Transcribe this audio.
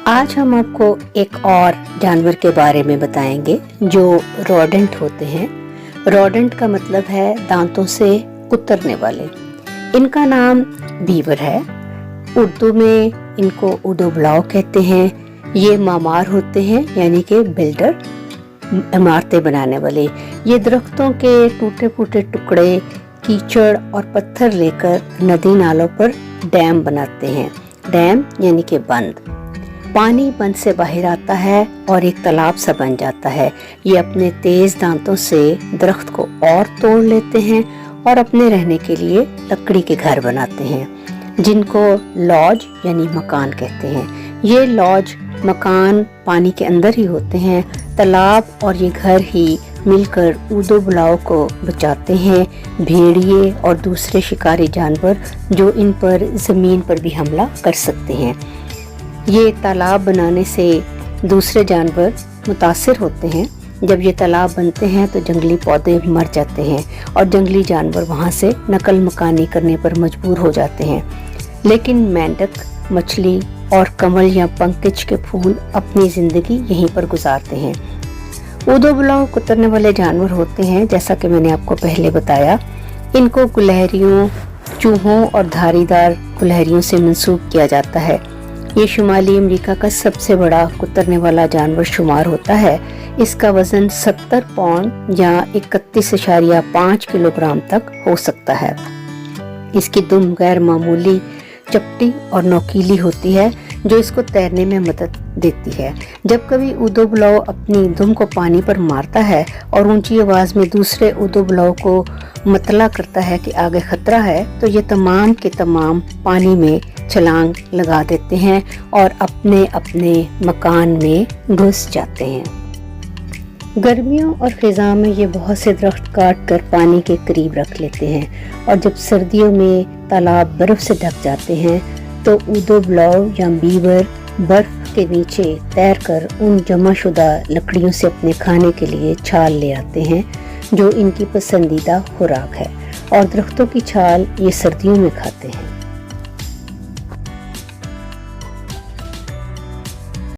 आज हम आपको एक और जानवर के बारे में बताएंगे जो रोडेंट होते हैं। रोडेंट का मतलब है दांतों से कुतरने वाले। इनका नाम बीवर है। उर्दू में इनको ऊदोबलाव कहते हैं। ये मामार होते हैं, यानी कि बिल्डर, इमारतें बनाने वाले। ये दरख्तों के टूटे फूटे टुकड़े, कीचड़ और पत्थर लेकर नदी नालों पर डैम बनाते हैं। डैम यानी कि बंद। पानी बंद से बाहर आता है और एक तालाब सा बन जाता है। ये अपने तेज दांतों से दरख्त को और तोड़ लेते हैं और अपने रहने के लिए लकड़ी के घर बनाते हैं, जिनको लॉज यानी मकान कहते हैं। ये लॉज मकान पानी के अंदर ही होते हैं। तालाब और ये घर ही मिलकर ऊदोबलाव को बचाते हैं भेड़िए और दूसरे शिकारी जानवर जो इन पर जमीन पर भी हमला कर सकते हैं। ये तालाब बनाने से दूसरे जानवर मुतासिर होते हैं। जब ये तालाब बनते हैं तो जंगली पौधे मर जाते हैं और जंगली जानवर वहाँ से नकल मकानी करने पर मजबूर हो जाते हैं। लेकिन मेंढक, मछली और कमल या पंकज के फूल अपनी जिंदगी यहीं पर गुजारते हैं। ऊदोबलाव कुतरने वाले जानवर होते हैं, जैसा कि मैंने आपको पहले बताया। इनको गुलहरियों, चूहों और धारीदार गुलहरियों से मंसूब किया जाता है। ये शुमाली अमेरिका का सबसे बड़ा कुतरने वाला जानवर शुमार होता है। इसका वजन 70 पाउंड या 31.5 किलोग्राम तक हो सकता है। इसकी दुम गैर मामूली, चपटी और नोकीली होती है जो इसको तैरने में मदद देती है। जब कभी ऊदोबलाव अपनी दुम को पानी पर मारता है और ऊंची आवाज में दूसरे ऊदोबलाव को मतला करता है कि आगे खतरा है, तो ये तमाम के तमाम पानी में छलांग लगा देते हैं और अपने अपने मकान में घुस जाते हैं। गर्मियों और खिज़ां में ये बहुत से दरख्त काट कर पानी के करीब रख लेते हैं और जब सर्दियों में तालाब बर्फ से ढक जाते हैं तो ऊदोबलाव या बीवर बर्फ के नीचे तैरकर उन जमाशुदा लकड़ियों से अपने खाने के लिए छाल ले आते हैं, जो इनकी पसंदीदा खुराक है। और दरख्तों की छाल ये सर्दियों में खाते हैं।